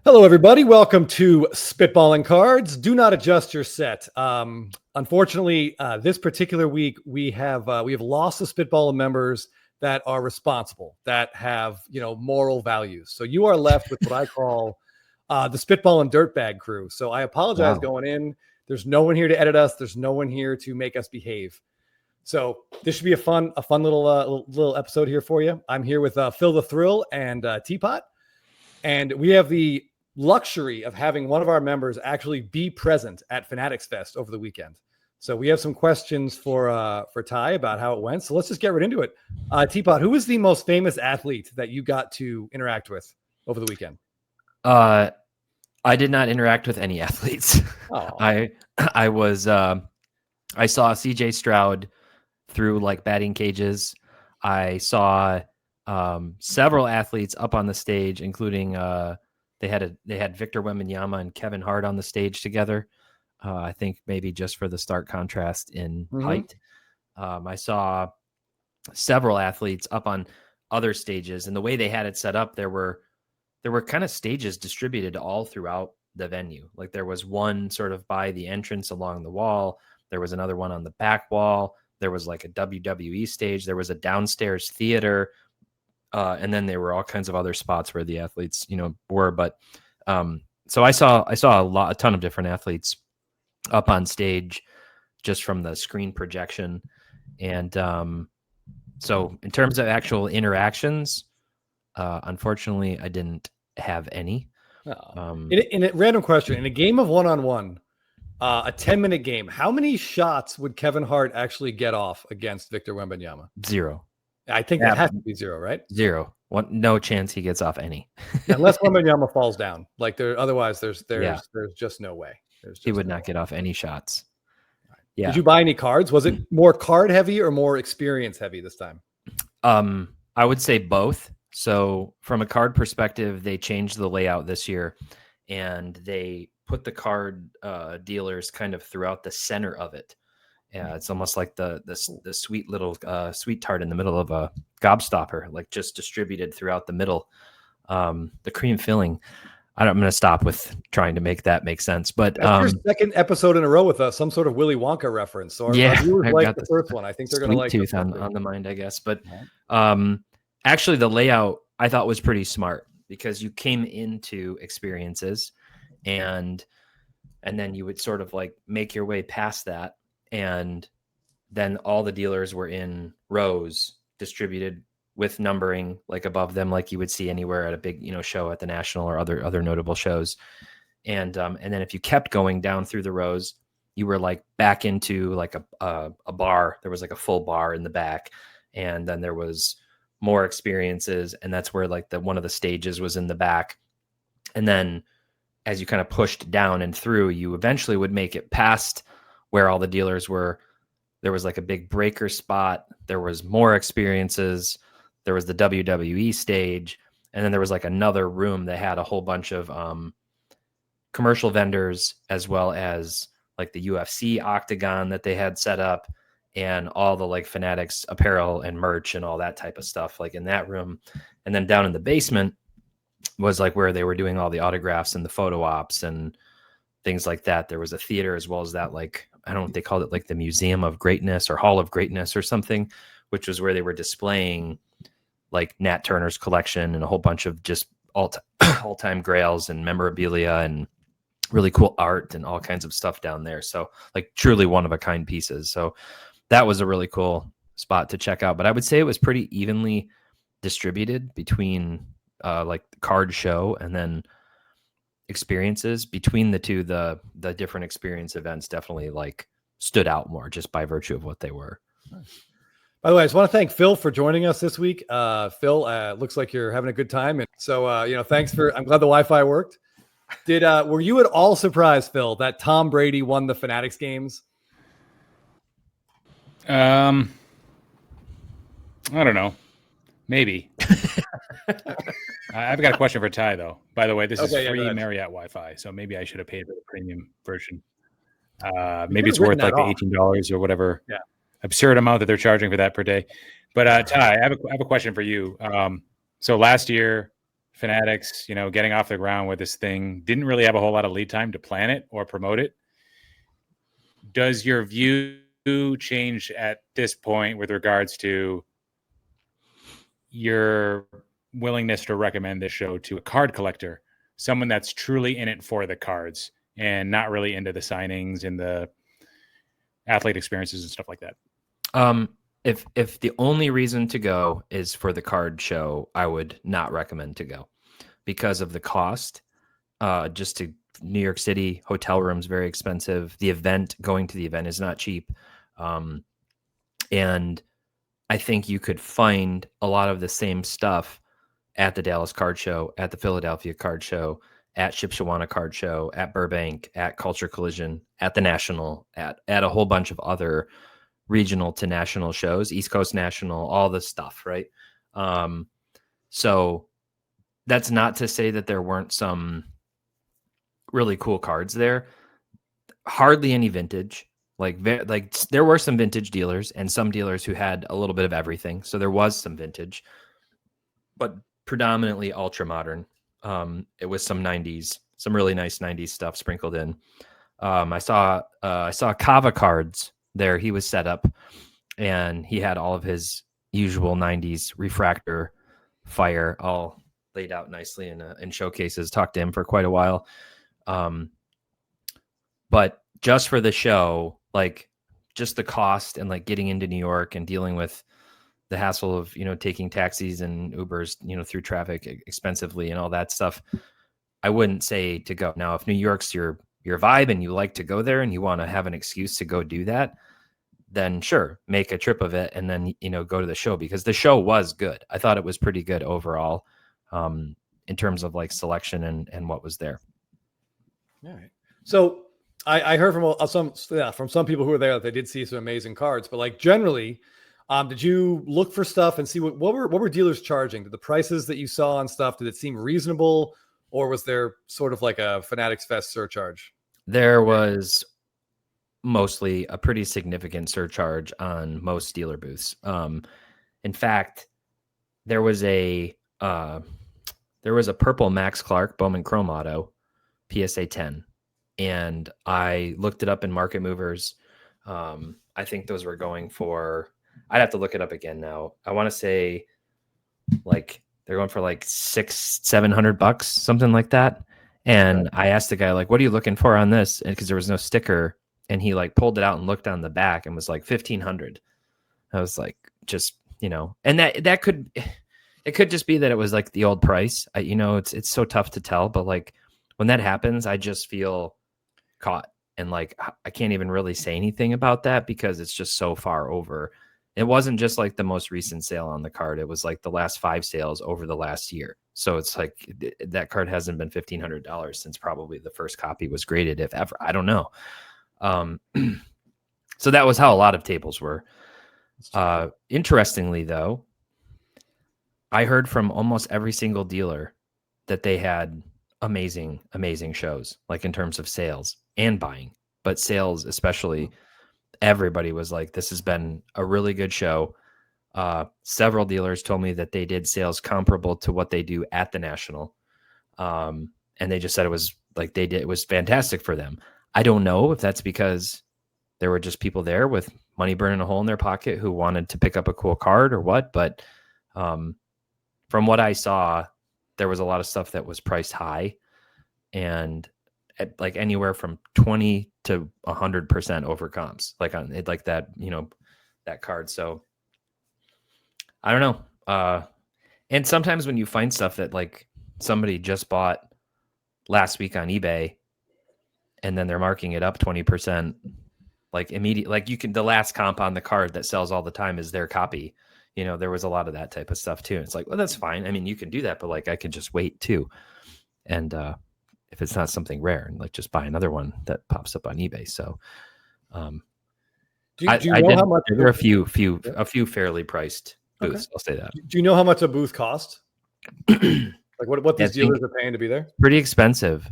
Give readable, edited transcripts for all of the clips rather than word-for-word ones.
Hello, everybody. Welcome to Spitballing Cards. Do not adjust your set. Unfortunately, this particular week we have lost the Spitballing members that are responsible, that have moral values. So you are left with what I call the Spitballing Dirtbag crew. So I apologize going in. There's no one here to edit us. There's no one here to make us behave. So this should be a fun little episode here for you. I'm here with Phil the Thrill and Teapot, and we have the luxury of having one of our members actually be present at Fanatics Fest over the weekend. So we have some questions for Ty about how it went. So let's just get right into it. Teapot, who was the most famous athlete that you got to interact with over the weekend? I did not interact with any athletes. Oh. I saw CJ Stroud through like batting cages. I saw several athletes up on the stage, including they had Victor Wembanyama and Kevin Hart on the stage together. I think maybe just for the stark contrast in height. I saw several athletes up on other stages, and the way they had it set up, there were kind of stages distributed all throughout the venue. Like there was one sort of by the entrance along the wall. There was another one on the back wall. There was like a WWE stage. There was a downstairs theater. And then there were all kinds of other spots where the athletes, were. But so I saw a ton of different athletes up on stage just from the screen projection. And so in terms of actual interactions, unfortunately, I didn't have any. In a random question, in a game of one-on-one, a 10-minute game, how many shots would Kevin Hart actually get off against Victor Wembanyama? 0. I think that has to be 0, right? 0. No chance he gets off any. Unless Wembanyama falls down. Like otherwise there's just no way. He would not get off any shots. Right. Yeah. Did you buy any cards? Was it more card heavy or more experience heavy this time? I would say both. So from a card perspective, they changed the layout this year, and they put the card dealers kind of throughout the center of it. Yeah, it's almost like the sweet little sweet tart in the middle of a gobstopper, like just distributed throughout the middle. The cream filling. I'm going to stop with trying to make that make sense. But that's your second episode in a row with some sort of Willy Wonka reference. So our viewers like the first one. I think they're going to like tooth on the mind, I guess. But actually, the layout I thought was pretty smart because you came into experiences, and then you would sort of like make your way past that. And then all the dealers were in rows distributed with numbering like above them, like you would see anywhere at a big, show at the National or other notable shows. And then if you kept going down through the rows, you were like back into like a bar. There was like a full bar in the back. And then there was more experiences. And that's where like one of the stages was in the back. And then as you kind of pushed down and through, you eventually would make it past where all the dealers were. There was like a big breaker spot. There was more experiences. There was the WWE stage. And then there was like another room that had a whole bunch of commercial vendors, as well as like the UFC octagon that they had set up, and all the like Fanatics apparel and merch and all that type of stuff like in that room. And then down in the basement was like where they were doing all the autographs and the photo ops and things like that. There was a theater as well as that, like, I don't know what they called it, like the Museum of Greatness or Hall of Greatness or something, which was where they were displaying like Nat Turner's collection and a whole bunch of just all-time grails and memorabilia and really cool art and all kinds of stuff down there. So like truly one-of-a-kind pieces. So that was a really cool spot to check out. But I would say it was pretty evenly distributed between like the card show and then experiences. Between the two, the different experience events definitely like stood out more just by virtue of what they were. By the way, I just want to thank Phil for joining us this week. Phil, looks like you're having a good time, and so thanks I'm glad the Wi-Fi worked. Were you at all surprised, Phil, that Tom Brady won the Fanatics games? I don't know. Maybe. I've got a question for Ty, though. By the way, this is free Marriott Wi-Fi, so maybe I should have paid for the premium version. Maybe it's worth like the $18 or whatever absurd amount that they're charging for that per day. But Ty, I have a question for you. So last year, Fanatics, getting off the ground with this thing, didn't really have a whole lot of lead time to plan it or promote it. Does your view change at this point with regards to your willingness to recommend this show to a card collector, someone that's truly in it for the cards and not really into the signings and the athlete experiences and stuff like that? If the only reason to go is for the card show, I would not recommend to go because of the cost. Just to New York City, hotel rooms very expensive. Going to the event is not cheap. And I think you could find a lot of the same stuff at the Dallas Card Show, at the Philadelphia Card Show, at Shipshewana Card Show, at Burbank, at Culture Collision, at the National, at a whole bunch of other regional to national shows, East Coast National, all this stuff, right? So that's not to say that there weren't some really cool cards there. Hardly any vintage. Like there were some vintage dealers and some dealers who had a little bit of everything. So there was some vintage, but predominantly ultra modern. It was some 90s, some really nice 90s stuff sprinkled in. I saw Kava cards there. He was set up and he had all of his usual 90s refractor fire all laid out nicely in showcases. Talked to him for quite a while. But just for the show, like just the cost and like getting into New York and dealing with the hassle of, taking taxis and Ubers, through traffic expensively and all that stuff, I wouldn't say to go. Now, if New York's your vibe and you like to go there and you want to have an excuse to go do that, then sure, make a trip of it and then, go to the show, because the show was good. I thought it was pretty good overall, in terms of like selection and what was there. All right. So I heard from some people who were there that they did see some amazing cards, but like generally, did you look for stuff and see what were dealers charging? Did the prices that you saw on stuff, did it seem reasonable, or was there sort of like a Fanatics Fest surcharge? There was mostly a pretty significant surcharge on most dealer booths. In fact, there was a purple Max Clark Bowman Chrome Auto PSA 10, and I looked it up in Market Movers. I think those were going for, I'd have to look it up again now. I want to say like they're going for like $600-700, something like that. And I asked the guy, like, what are you looking for on this? And because there was no sticker, and he like pulled it out and looked on the back and was like $1,500. I was like, just, and that could, it could just be that it was like the old price. It's so tough to tell, but like when that happens, I just feel caught. And like, I can't even really say anything about that because it's just so far over. It wasn't just like the most recent sale on the card. It was like the last 5 sales over the last year. So it's like that card hasn't been $1,500 since probably the first copy was graded, if ever. I don't know. So that was how a lot of tables were. Interestingly, though, I heard from almost every single dealer that they had amazing shows, like in terms of sales and buying, but sales especially. Everybody was like, this has been a really good show. Several dealers told me that they did sales comparable to what they do at the National. And they just said it was like it was fantastic for them. I don't know if that's because there were just people there with money burning a hole in their pocket who wanted to pick up a cool card or what. But from what I saw, there was a lot of stuff that was priced high and at like anywhere from 20 to 100% over comps, like on it, like that, that card. So I don't know. And sometimes when you find stuff that like somebody just bought last week on eBay and then they're marking it up 20%, like immediate, like the last comp on the card that sells all the time is their copy. There was a lot of that type of stuff too. It's like, well, that's fine. I mean, you can do that, but like, I could just wait too. And, if it's not something rare, and like just buy another one that pops up on eBay. So, do you know how much? There were a few fairly priced booths. Okay. I'll say that. Do you know how much a booth cost? Like what these dealers are paying to be there? Pretty expensive,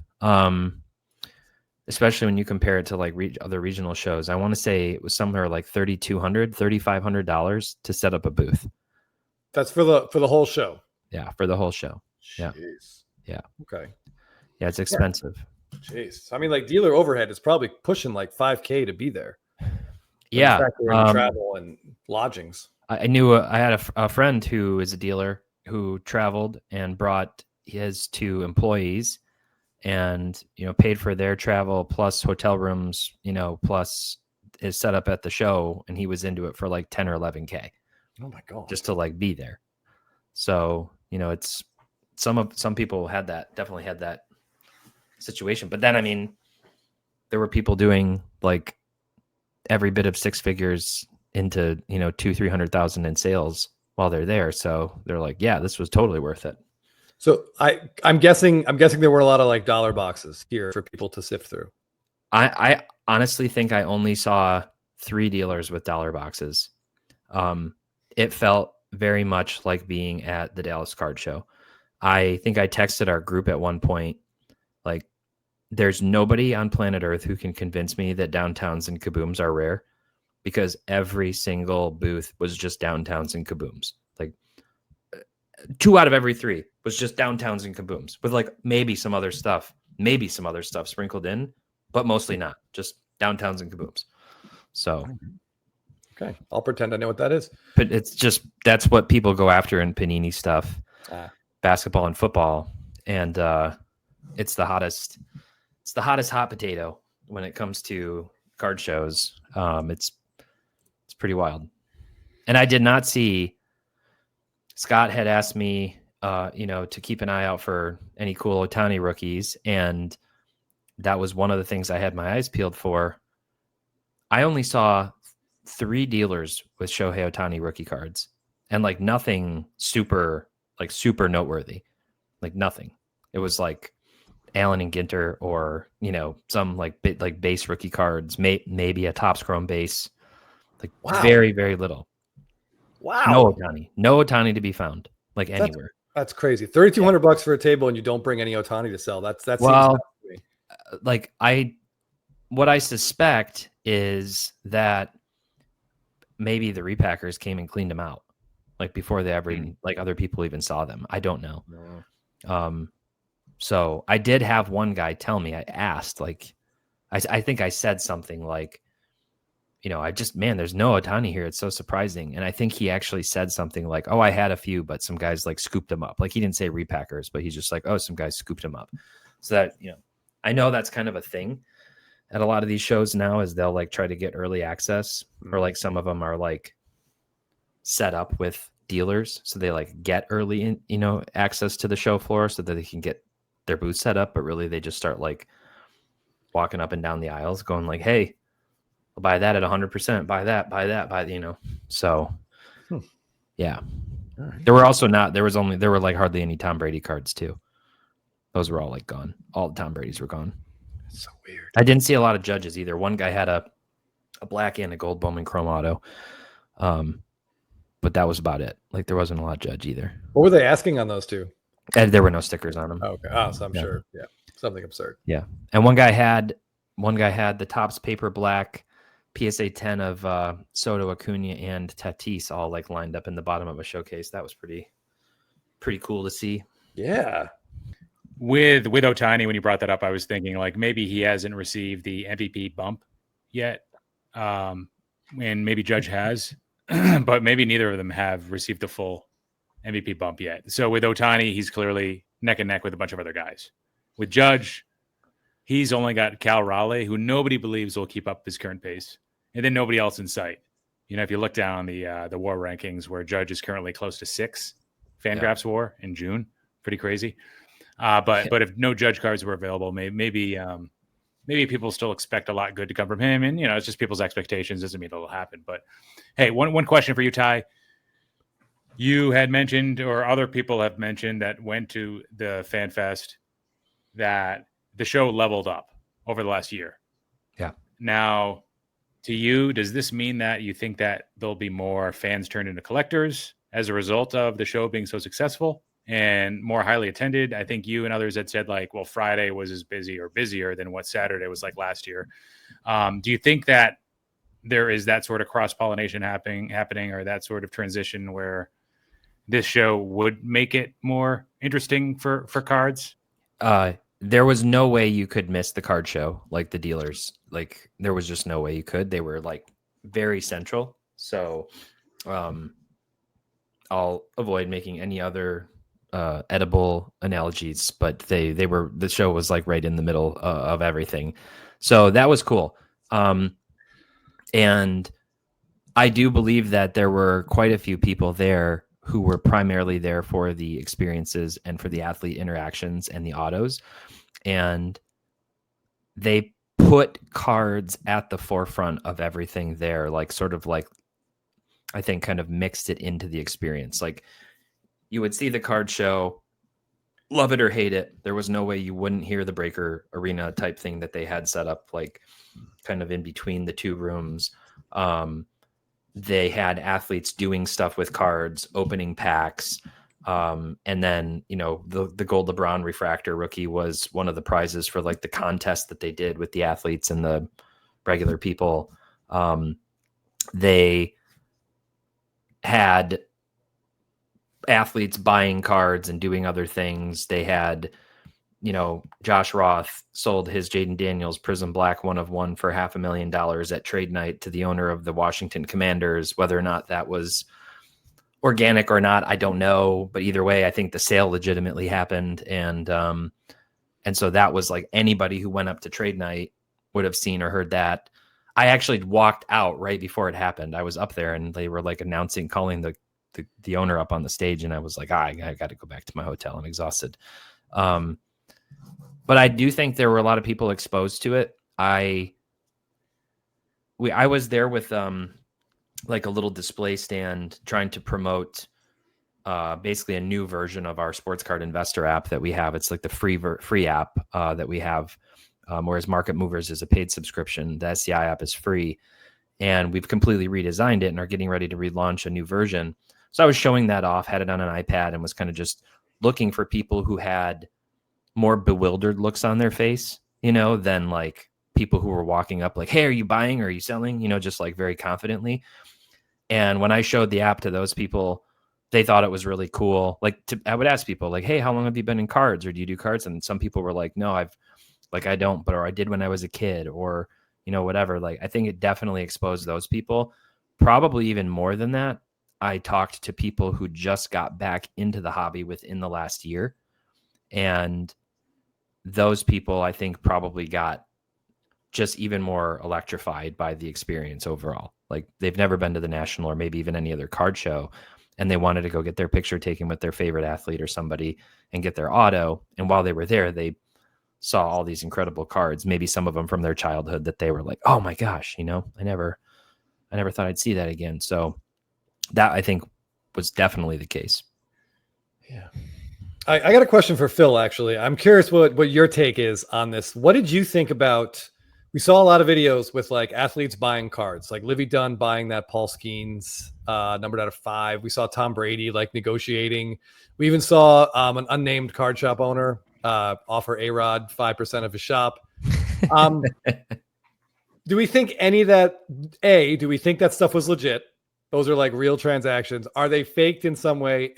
especially when you compare it to like other regional shows. I want to say it was somewhere like $3,500 to set up a booth. That's for the whole show. Yeah, for the whole show. Yeah. Jeez. Yeah. Okay. Yeah, it's expensive. Jeez. I mean, like dealer overhead is probably pushing like $5,000 to be there. Yeah. Factor in travel and lodgings. I knew I had a friend who is a dealer who traveled and brought his 2 employees and, paid for their travel plus hotel rooms, plus his setup at the show. And he was into it for like 10 or 11K. Oh my God. Just to like be there. So, it's some people definitely had that situation. But then, I mean, there were people doing like every bit of 6 figures into, 200,000-300,000 in sales while they're there. So they're like, yeah, this was totally worth it. So I'm guessing there were a lot of like dollar boxes here for people to sift through. I honestly think I only saw 3 dealers with dollar boxes. It felt very much like being at the Dallas Card Show. I think I texted our group at one point, like, there's nobody on planet Earth who can convince me that downtowns and kabooms are rare, because every single booth was just downtowns and kabooms. Like 2 out of every 3 was just downtowns and kabooms with like maybe some other stuff sprinkled in, but mostly not, just downtowns and kabooms. So, okay, I'll pretend I know what that is. But it's just, that's what people go after in Panini stuff, basketball and football. And it's the hottest hot potato when it comes to card shows. It's pretty wild. And I did not see, Scott had asked me, to keep an eye out for any cool Ohtani rookies. And that was one of the things I had my eyes peeled for. I only saw 3 dealers with Shohei Ohtani rookie cards, and like nothing super noteworthy, like nothing. It was like Allen and Ginter, or, some like base rookie cards, maybe a Topps Chrome base, like very, very little. Wow. No Ohtani to be fact like anywhere. That's crazy. $3,200 for a table, and you don't bring any Ohtani to sell. That seems well, to me. Like what I suspect is that maybe the repackers came and cleaned them out, like before they ever like other people even saw them. I don't know. No. So I did have one guy tell me, I asked, like, I think I said something like, there's no Ohtani here. It's so surprising. And I think he actually said something like, oh, I had a few, but some guys like scooped them up. Like, he didn't say repackers, but he's just like, oh, some guys scooped them up. So that, I know that's kind of a thing at a lot of these shows now, is they'll like try to get early access, or like some of them are like set up with dealers. So they like get early access to the show floor so that they can get their booth set up. But really they just start like walking up and down the aisles going like, hey, I'll buy that at 100%, buy that. So yeah. Right. There were like hardly any Tom Brady cards too. Those were all like gone. All the Tom Brady's were gone. That's so weird. I didn't see a lot of Judges either. One guy had a black and a gold Bowman Chrome auto. But that was about it. Like, there wasn't a lot of Judge either. What were they asking on those 2? And there were no stickers on them. Oh, okay. So I'm sure. Yeah. Something absurd. Yeah. And one guy had the Topps paper black PSA 10 of Soto, Acuna, and Tatis all like lined up in the bottom of a showcase. That was pretty cool to see. Yeah. With Ohtani, when you brought that up, I was thinking like maybe he hasn't received the MVP bump yet. And maybe Judge has, but maybe neither of them have received the full MVP bump yet. So with Ohtani, he's clearly neck and neck with a bunch of other guys. With Judge, he's only got Cal Raleigh, who nobody believes will keep up his current pace, and then nobody else in sight. If you look down the WAR rankings, where Judge is currently close to 6, Fangraphs WAR in June, pretty crazy. But if no Judge cards were available, maybe people still expect a lot good to come from him, and it's just people's expectations. Doesn't mean it'll happen. But hey, one question for you, Ty. You had mentioned, or other people have mentioned, that went to the Fan Fest, that the show leveled up over the last year. Yeah. Now, to you, does this mean that you think that there'll be more fans turned into collectors as a result of the show being so successful and more highly attended? I think you and others had said like, well, Friday was as busy or busier than what Saturday was like last year. Do you think that there is that sort of cross-pollination happening, or that sort of transition where this show would make it more interesting for cards? There was no way you could miss the card show, like the dealers. Like there was just no way you could. They were like very central. So I'll avoid making any other edible analogies, but the show was like right in the middle of everything. So that was cool. And I do believe that there were quite a few people there who were primarily there for the experiences and for the athlete interactions and the autos. And they put cards at the forefront of everything there, like sort of like, I think kind of mixed it into the experience. Like you would see the card show, love it or hate it. There was no way you wouldn't hear the breaker arena type thing that they had set up, like kind of in between the two rooms. They had athletes doing stuff with cards, opening packs. And then, you know, the gold LeBron refractor rookie was one of the prizes for like the contest that they did with the athletes and the regular people. They had athletes buying cards and doing other things. They had, you know, Josh Roth sold his Jaden Daniels Prism Black 1/1 for $500,000 at trade night to the owner of the Washington Commanders. Whether or not that was organic or not, I don't know. But either way, I think the sale legitimately happened. And so that was like anybody who went up to trade night would have seen or heard that. I actually walked out right before it happened. I was up there and they were like announcing, calling the owner up on the stage. And I was like, I got to go back to my hotel. I'm exhausted. But I do think there were a lot of people exposed to it. I was there with like a little display stand trying to promote basically a new version of our sports card investor app that we have. It's like the free app that we have, whereas Market Movers is a paid subscription. The SCI app is free, and we've completely redesigned it and are getting ready to relaunch a new version. So I was showing that off, had it on an iPad, and was kind of just looking for people who had more bewildered looks on their face, you know, than like people who were walking up like, hey, are you buying? Or are you selling? You know, just like very confidently. And when I showed the app to those people, they thought it was really cool. Like I would ask people like, hey, how long have you been in cards? Or do you do cards? And some people were like, no, I don't, or I did when I was a kid, or, you know, whatever. Like, I think it definitely exposed those people. Probably even more than that, I talked to people who just got back into the hobby within the last year. And those people, I think, probably got just even more electrified by the experience overall. Like they've never been to the National or maybe even any other card show, and they wanted to go get their picture taken with their favorite athlete or somebody and get their auto. And while they were there, they saw all these incredible cards, maybe some of them from their childhood that they were like, oh my gosh, you know, I never thought I'd see that again. So that, I think, was definitely the case. Yeah. I got a question for Phil, actually. I'm curious what your take is on this. What did you think about, we saw a lot of videos with like athletes buying cards, like Livy Dunn buying that Paul Skeens numbered out of 5. We saw Tom Brady like negotiating. We even saw an unnamed card shop owner offer A-Rod 5% of his shop. Do we think any of that, do we think that stuff was legit? Those are like real transactions. Are they faked in some way?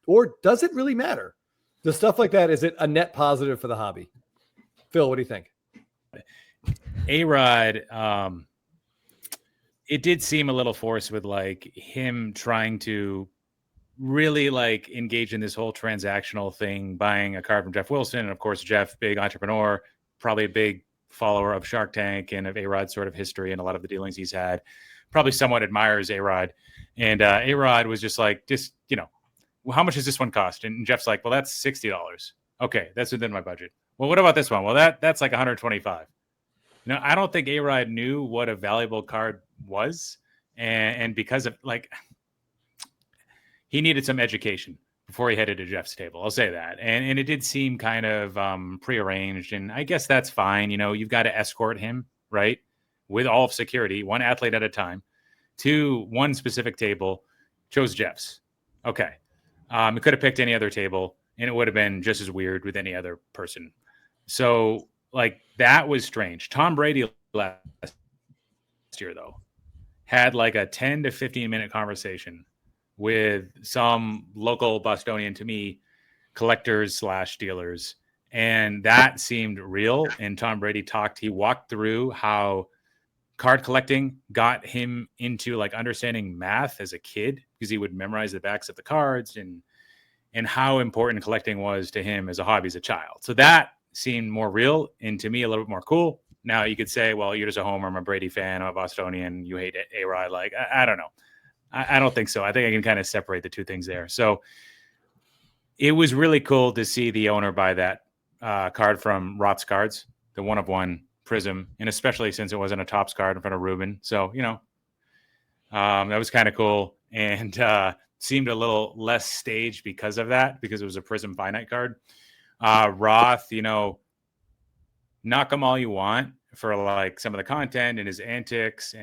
Or does it really matter? The stuff like that, is it a net positive for the hobby? Phil, what do you think? A-Rod, it did seem a little forced with like him trying to really like engage in this whole transactional thing, buying a card from Jeff Wilson. And of course, Jeff, big entrepreneur, probably a big follower of Shark Tank and of A-Rod's sort of history and a lot of the dealings he's had, probably somewhat admires A-Rod. And A-Rod was just like, you know, well, how much does this one cost? And Jeff's like, well, that's $60. Okay, that's within my budget. Well, what about this one? Well, that's like $125. No, I don't think A-Rod knew what a valuable card was. And because of like, he needed some education before he headed to Jeff's table. I'll say that. And it did seem kind of prearranged. And I guess that's fine. You know, you've got to escort him, right? With all of security, one athlete at a time, to one specific table, chose Jeff's. Okay. It could have picked any other table, and it would have been just as weird with any other person. So, like, that was strange. Tom Brady last year, though, had like a 10 to 15 minute conversation with some local Bostonian, to me, collectors / dealers. And that seemed real. And Tom Brady he walked through how card collecting got him into like understanding math as a kid, because he would memorize the backs of the cards, and how important collecting was to him as a hobby as a child. So that seemed more real, and to me a little bit more cool. Now you could say, well, you're just a homer, I'm a Brady fan, I'm a Bostonian, you hate A-Rod. Like, I don't know. I don't think so. I think I can kind of separate the two things there. So it was really cool to see the owner buy that card from Roth's Cards, the 1-of-1 Prism, and especially since it wasn't a Topps card in front of Ruben. So, that was kind of cool, and seemed a little less staged because of that, because it was a Prism Finite card. Roth, knock him all you want for like some of the content and his antics,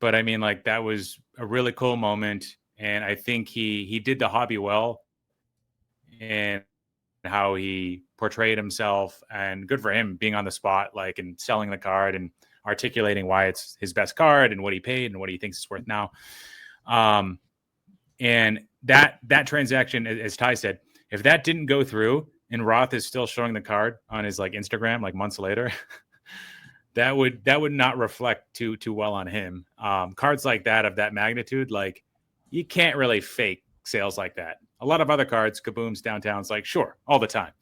but I mean, like, that was a really cool moment, and I think he did the hobby well, and how he portrayed himself, and good for him being on the spot, like, and selling the card and articulating why it's his best card and what he paid and what he thinks it's worth now. And that transaction, as Ty said, if that didn't go through and Roth is still showing the card on his like Instagram like months later, that would not reflect too well on him. Cards like that, of that magnitude, like, you can't really fake sales like that. A lot of other cards, Kabooms, Downtowns, like, sure, all the time.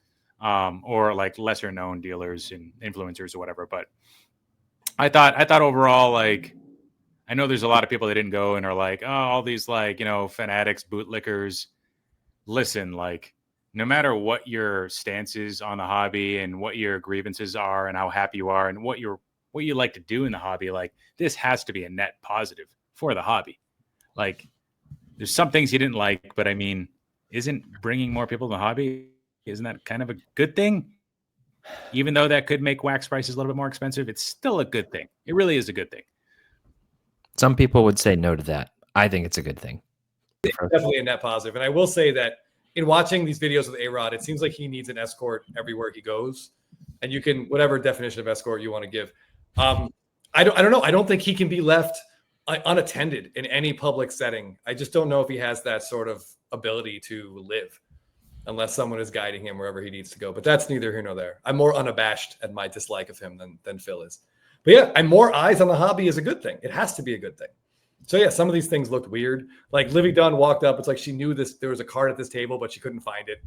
Or like lesser known dealers and influencers or whatever. But I thought overall, like, I know there's a lot of people that didn't go and are like, oh, all these like, fanatics, bootlickers. Listen, like, no matter what your stance is on the hobby and what your grievances are and how happy you are and what you like to do in the hobby, like, this has to be a net positive for the hobby. Like, there's some things you didn't like, but I mean, isn't bringing more people to the hobby, isn't that kind of a good thing? Even though that could make wax prices a little bit more expensive, it's still a good thing. It really is a good thing. Some people would say no to that. I think it's a good thing. It's definitely a net positive. And I will say that in watching these videos with A-Rod, it seems like he needs an escort everywhere he goes. And you can, whatever definition of escort you want to give. I don't know. I don't think he can be left unattended in any public setting. I just don't know if he has that sort of ability to live unless someone is guiding him wherever he needs to go. But that's neither here nor there. I'm more unabashed at my dislike of him than Phil is. But yeah, I'm more eyes on the hobby is a good thing. It has to be a good thing. So yeah, some of these things looked weird. Like Livy Dunn walked up. It's like she knew there was a card at this table, but she couldn't find it.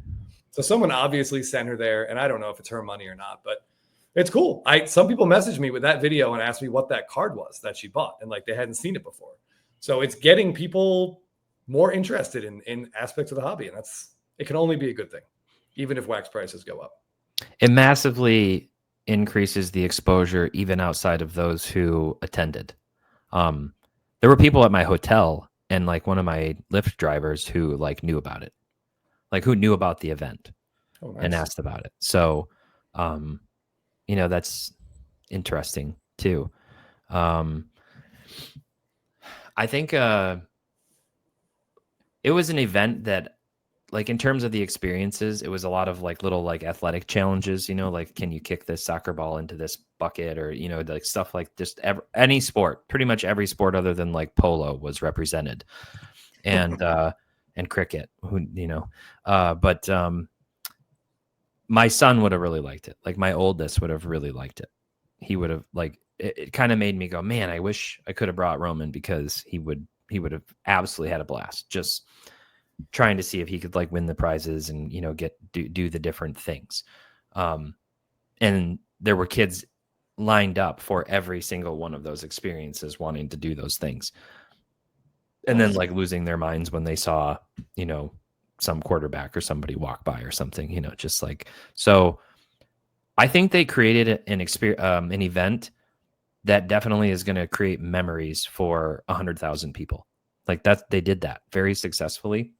So someone obviously sent her there. And I don't know if it's her money or not, but it's cool. Some people messaged me with that video and asked me what that card was that she bought. And like, they hadn't seen it before. So it's getting people more interested in aspects of the hobby. And it can only be a good thing, even if wax prices go up. It massively increases the exposure even outside of those who attended. There were people at my hotel and like one of my Lyft drivers who like knew about it, like who knew about the event and asked about it. So, that's interesting too. I think it was an event that, like, in terms of the experiences, it was a lot of like little like athletic challenges, like, can you kick this soccer ball into this bucket, or, like stuff like just any sport, pretty much every sport other than like polo was represented, and cricket, but my son would have really liked it. Like my oldest would have really liked it. He would have it kind of made me go, man, I wish I could have brought Roman, because he would have absolutely had a blast just trying to see if he could like win the prizes and, do the different things. And there were kids lined up for every single one of those experiences wanting to do those things. And then like losing their minds when they saw, some quarterback or somebody walk by or something, just like, so I think they created an event that definitely is going to create memories for 100,000 people. Like they did that very successfully.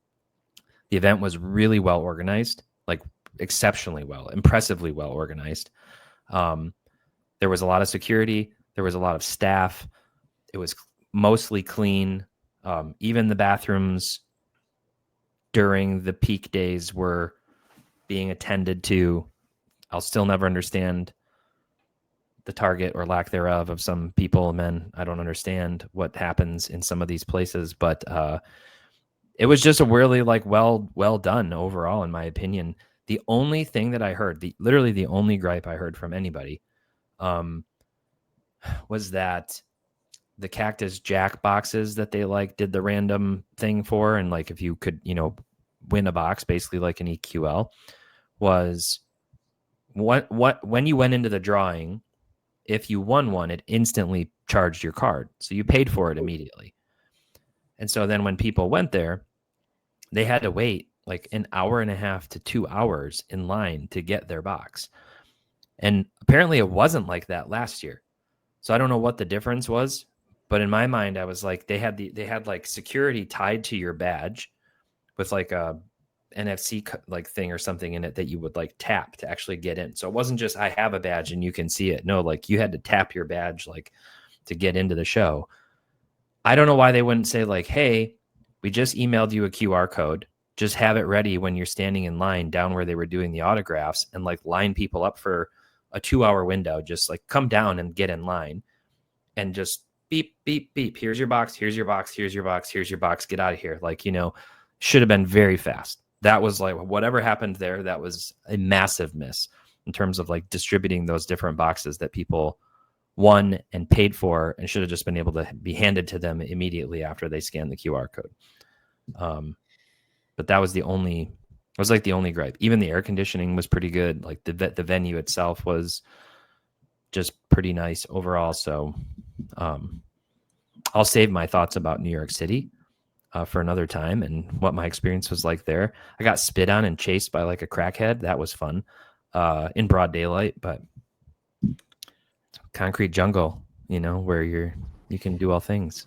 The event was really well organized, like exceptionally well, impressively well organized. There was a lot of security. There was a lot of staff. It was mostly clean. Even the bathrooms during the peak days were being attended to. I'll still never understand the target or lack thereof of some people, men. I don't understand what happens in some of these places, but it was just a really like well done overall, in my opinion. The only thing that I heard, literally the only gripe I heard from anybody, was that the Cactus Jack boxes that they like did the random thing for, and like if you could, win a box, basically like an EQL, was when you went into the drawing, if you won one, it instantly charged your card. So you paid for it immediately. And so then when people went there, they had to wait like an hour and a half to 2 hours in line to get their box. And apparently it wasn't like that last year. So I don't know what the difference was, but in my mind, I was like, they had like security tied to your badge with like a NFC like thing or something in it that you would like tap to actually get in. So it wasn't just I have a badge and you can see it. No, like you had to tap your badge like to get into the show. I don't know why they wouldn't say like, hey, we just emailed you a QR code. Just have it ready when you're standing in line down where they were doing the autographs, and like line people up for a 2-hour window. Just like come down and get in line and just beep, beep, beep. Here's your box. Here's your box. Here's your box. Here's your box. Get out of here. Like, should have been very fast. That was like whatever happened there. That was a massive miss in terms of like distributing those different boxes that people won and paid for, and should have just been able to be handed to them immediately after they scanned the QR code. But that was the only gripe. Even the air conditioning was pretty good. Like the venue itself was just pretty nice overall. So I'll save my thoughts about New York City for another time and what my experience was like there. I got spit on and chased by like a crackhead. That was fun in broad daylight, but concrete jungle, where you can do all things.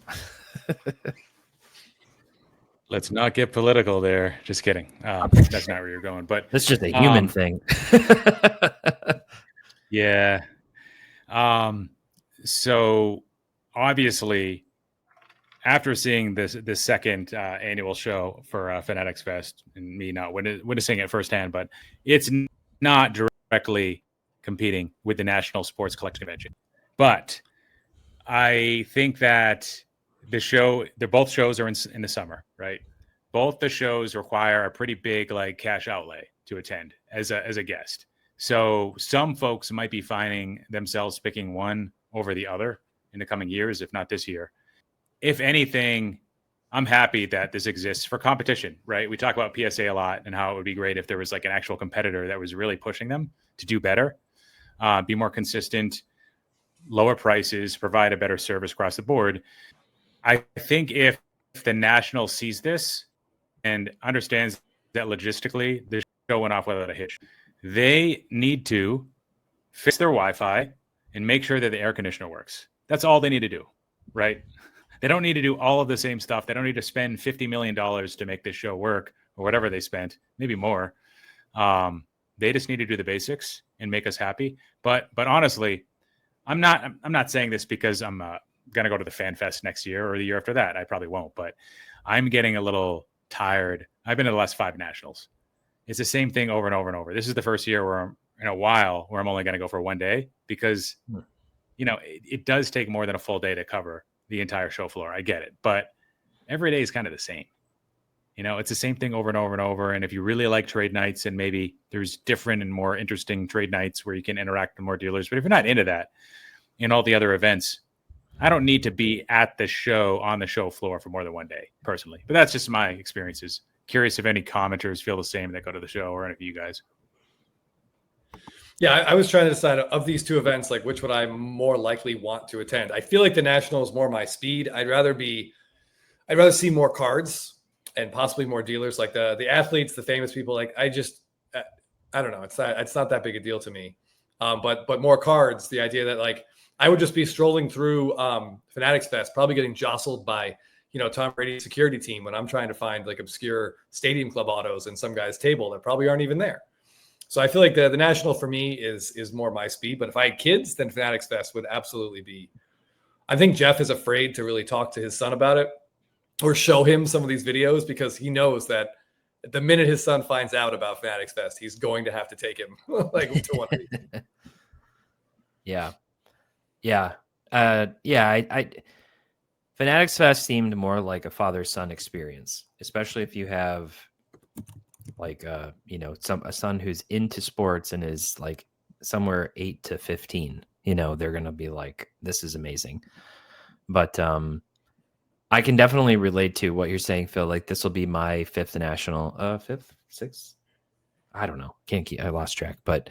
Let's not get political there. Just kidding. That's not where you're going, but that's just a human thing. Yeah. So obviously, after seeing this second annual show for Fanatics Fest, and me not witnessing it firsthand, but it's not directly competing with the National Sports Collecting Convention. But I think that both shows are in the summer, right? Both the shows require a pretty big like cash outlay to attend as a guest. So some folks might be finding themselves picking one over the other in the coming years, if not this year. If anything, I'm happy that this exists for competition, right? We talk about PSA a lot and how it would be great if there was like an actual competitor that was really pushing them to do better, be more consistent, lower prices, provide a better service across the board. I think if the National sees this and understands that logistically the show went off without a hitch, they need to fix their Wi-Fi and make sure that the air conditioner works. That's all they need to do, right? They don't need to do all of the same stuff. They don't need to spend $50 million to make this show work, or whatever they spent, maybe more. They just need to do the basics and make us happy. But honestly, I'm not saying this because I'm going to go to the Fan Fest next year or the year after that. I probably won't, but I'm getting a little tired. I've been to the last 5 nationals. It's the same thing over and over and over. This is the first year where I'm only going to go for one day because, it does take more than a full day to cover the entire show floor. I get it, but every day is kind of the same. It's the same thing over and over and over. And if you really like trade nights, and maybe there's different and more interesting trade nights where you can interact with more dealers, but if you're not into that and all the other events, I don't need to be at the show on the show floor for more than one day personally, but that's just my experiences. Curious if any commenters feel the same that go to the show, or any of you guys. Yeah, I was trying to decide of these two events, like which would I more likely want to attend. I feel like the National is more my speed. I'd rather see more cards and possibly more dealers, like the athletes, the famous people. Like I don't know. It's not that big a deal to me. But more cards, the idea that like I would just be strolling through Fanatics Fest, probably getting jostled by Tom Brady's security team when I'm trying to find like obscure Stadium Club autos in some guy's table that probably aren't even there. So I feel like the National for me is more my speed. But if I had kids, then Fanatics Fest would absolutely be. I think Jeff is afraid to really talk to his son about it or show him some of these videos, because he knows that the minute his son finds out about Fanatics Fest, he's going to have to take him like to one of these. Yeah. I Fanatics Fest seemed more like a father-son experience, especially if you have like a son who's into sports and is like somewhere 8 to 15. They're gonna be like, this is amazing. But I can definitely relate to what you're saying, Phil. Like, this will be my fifth national, sixth. I don't know. I lost track, but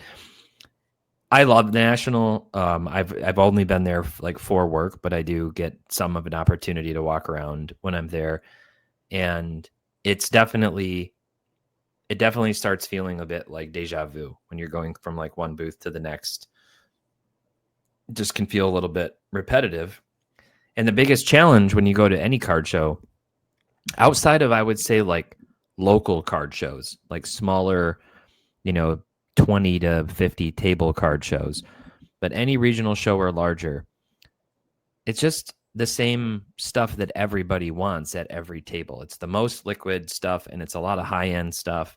I love the national. I've only been there like for work, but I do get some of an opportunity to walk around when I'm there, and it definitely starts feeling a bit like deja vu when you're going from like one booth to the next. It just can feel a little bit repetitive. And the biggest challenge when you go to any card show, outside of, I would say, like local card shows, like smaller, 20 to 50 table card shows, but any regional show or larger, it's just the same stuff that everybody wants at every table. It's the most liquid stuff, and it's a lot of high-end stuff,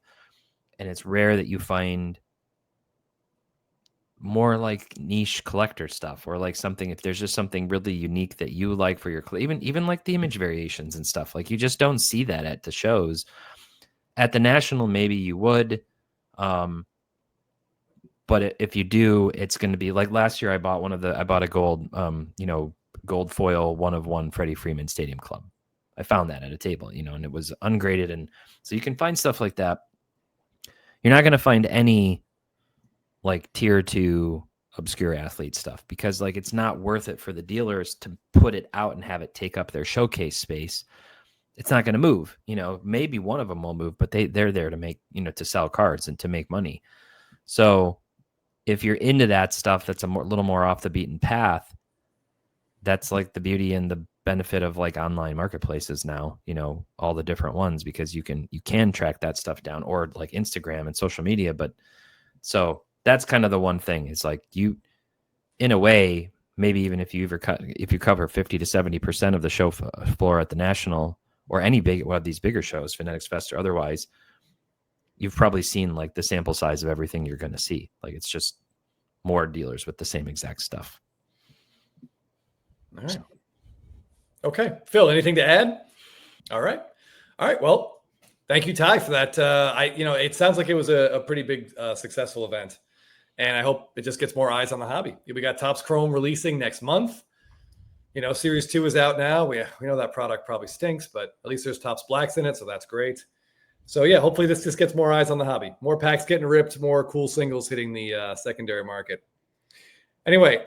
and it's rare that you find more like niche collector stuff, or like something, if there's just something really unique that you like for your, even like the image variations and stuff, like you just don't see that at the shows. At the national, maybe you would, but if you do, it's going to be like last year. I bought a gold, gold foil 1/1 Freddie Freeman Stadium Club. I found that at a table, and it was ungraded, and so you can find stuff like that. You're not going to find any like tier 2 obscure athlete stuff, because like it's not worth it for the dealers to put it out and have it take up their showcase space. It's not going to move. Maybe one of them will move, but they're there to make, to sell cards and to make money. So if you're into that stuff, that's little more off the beaten path. That's like the beauty and the benefit of like online marketplaces now, all the different ones, because you can track that stuff down, or like Instagram and social media. But so that's kind of the one thing, is like, you, in a way, maybe even if you cover 50 to 70% of the show floor at the national or any one of these bigger shows, Fanatics Fest or otherwise, you've probably seen like the sample size of everything you're going to see. Like, it's just more dealers with the same exact stuff. All right. Okay. Phil, anything to add? All right. Well, thank you, Ty, for that. It sounds like it was a pretty big, successful event, and I hope it just gets more eyes on the hobby. We got Topps Chrome releasing next month. Series 2 is out now. We know that product probably stinks, but at least there's Topps Blacks in it, so that's great. So yeah, hopefully this just gets more eyes on the hobby. More packs getting ripped, more cool singles hitting the secondary market. Anyway,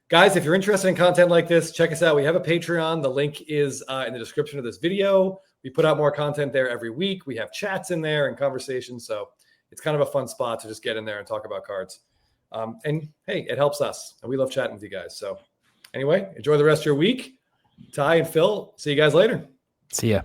guys, if you're interested in content like this, check us out. We have a Patreon. The link is in the description of this video. We put out more content there every week. We have chats in there and conversations. So it's kind of a fun spot to just get in there and talk about cards. And hey, it helps us. And we love chatting with you guys. So anyway, enjoy the rest of your week. Ty and Phil, see you guys later. See ya.